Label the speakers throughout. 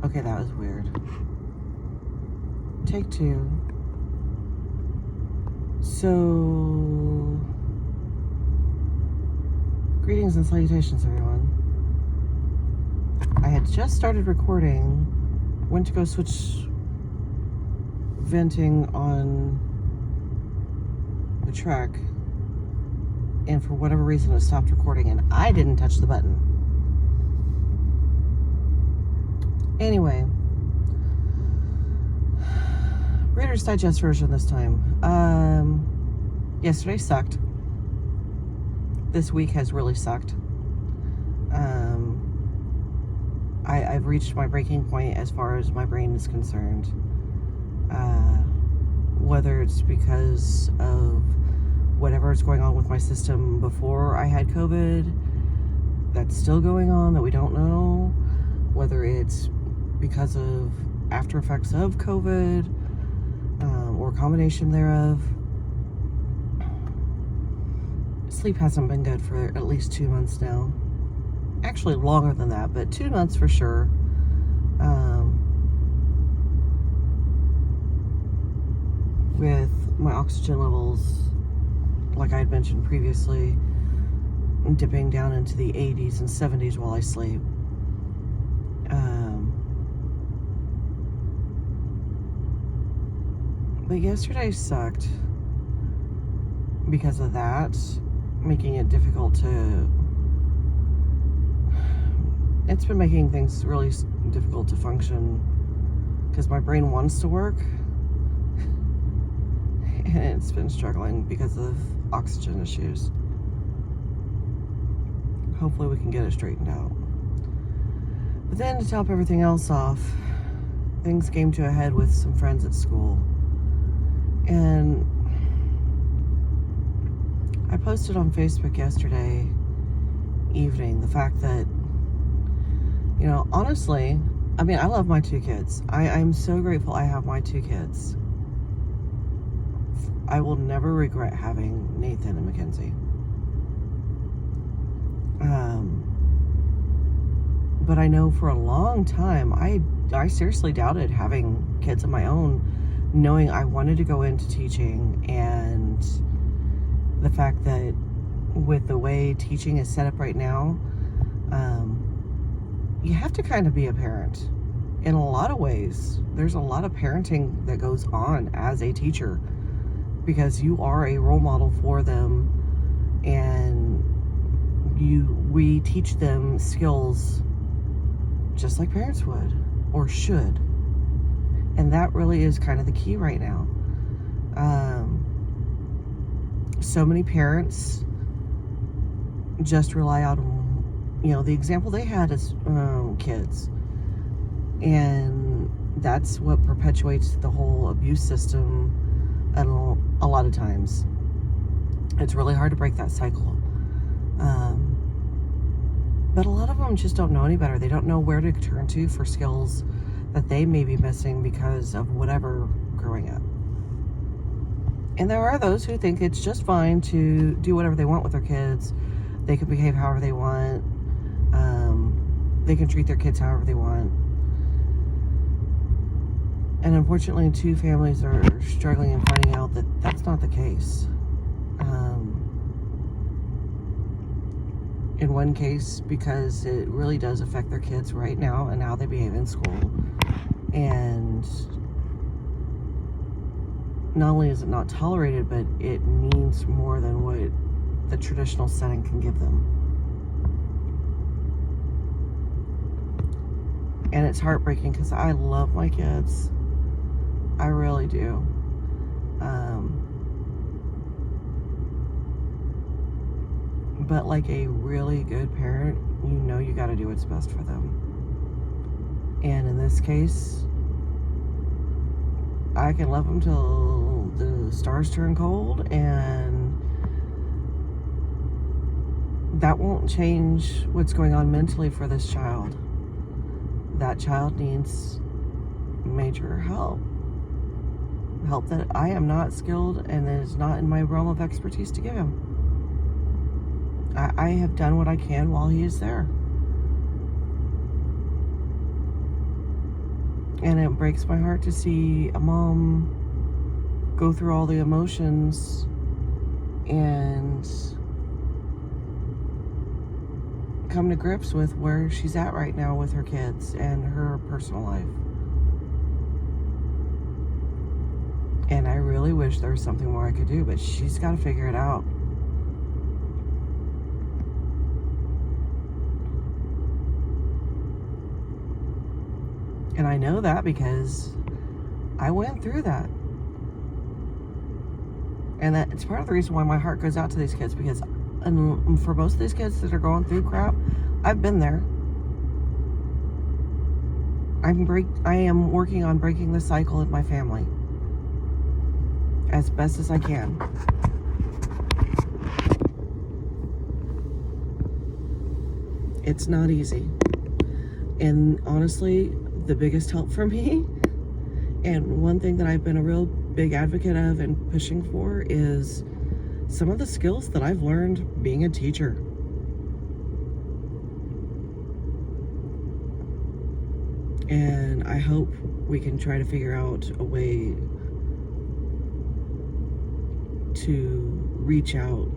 Speaker 1: Okay, that was weird. Take two. So, greetings and salutations, everyone. I had just started recording, went to go switch venting on the truck, and for whatever reason it stopped recording, and I didn't touch the button. Anyway, Reader's Digest version this time. Yesterday sucked. This week has really sucked. I've reached my breaking point as far as my brain is concerned. Whether it's because of whatever is going on with my system before I had COVID, that's still going on that we don't know. Whether it's because of after effects of COVID, or a combination thereof. Sleep hasn't been good for at least 2 months now. Actually longer than that, but 2 months for sure. With my oxygen levels, like I had mentioned previously, dipping down into the 80s and 70s while I sleep. But yesterday sucked because of that, making it difficult to... It's been making things really difficult to function because my brain wants to work and it's been struggling because of oxygen issues. Hopefully we can get it straightened out. But then to top everything else off, things came to a head with some friends at school. And I posted on Facebook yesterday evening the fact that, you know, honestly, I mean, I love my two kids. I'm so grateful I have my two kids. I will never regret having Nathan and Mackenzie. But I know for a long time, I seriously doubted having kids of my own, knowing I wanted to go into teaching, and the fact that with the way teaching is set up right now, you have to kind of be a parent in a lot of ways. There's a lot of parenting that goes on as a teacher because you are a role model for them, and we teach them skills just like parents would or should. And that really is kind of the key right now. So many parents just rely on, you know, the example they had as kids. And that's what perpetuates the whole abuse system a lot of times. It's really hard to break that cycle. But a lot of them just don't know any better. They don't know where to turn to for skills that they may be missing because of whatever growing up. And there are those who think it's just fine to do whatever they want with their kids. They can behave however they want. They can treat their kids however they want. And unfortunately, two families are struggling and finding out that that's not the case. In one case, because it really does affect their kids right now and how they behave in school. And not only is it not tolerated, but it needs more than what the traditional setting can give them. And it's heartbreaking because I love my kids. I really do. But like a really good parent, you know you got to do what's best for them. And in this case, I can love them till the stars turn cold, and that won't change what's going on mentally for this child. That child needs major help. Help that I am not skilled and that is not in my realm of expertise to give him. I have done what I can while he is there. And it breaks my heart to see a mom go through all the emotions and come to grips with where she's at right now with her kids and her personal life. And I really wish there was something more I could do, but she's got to figure it out. And I know that because I went through that. And it's part of the reason why my heart goes out to these kids, because for most of these kids that are going through crap, I've been there. I am working on breaking the cycle in my family as best as I can. It's not easy. And honestly, the biggest help for me, and one thing that I've been a real big advocate of and pushing for, is some of the skills that I've learned being a teacher. And I hope we can try to figure out a way to reach out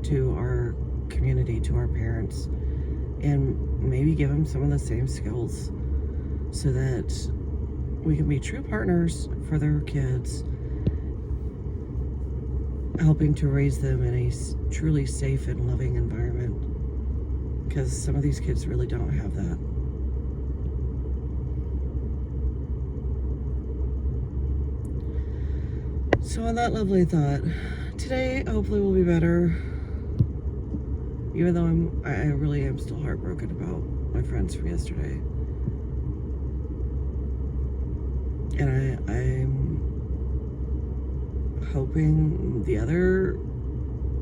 Speaker 1: to our community, to our parents, and maybe give them some of the same skills so that we can be true partners for their kids, helping to raise them in a truly safe and loving environment, because some of these kids really don't have that. So on that lovely thought, today hopefully will be better, even though I really am still heartbroken about my friends from yesterday. And I'm hoping the other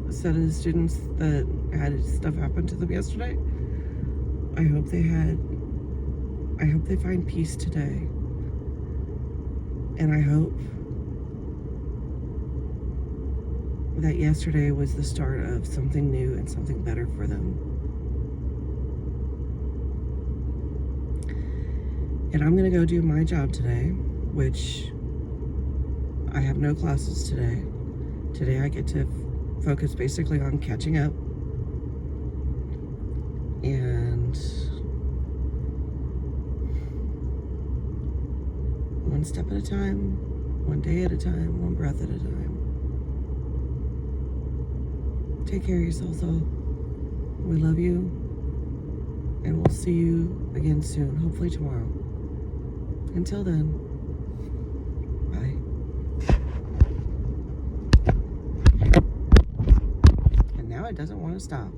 Speaker 1: set of students that had stuff happen to them yesterday, I hope they find peace today. And I hope that yesterday was the start of something new and something better for them. And I'm gonna go do my job today, which I have no classes today. Today I get to focus basically on catching up and one step at a time, one day at a time, one breath at a time. Take care of yourselves all. We love you, and we'll see you again soon, hopefully tomorrow. Until then, bye. And now it doesn't want to stop.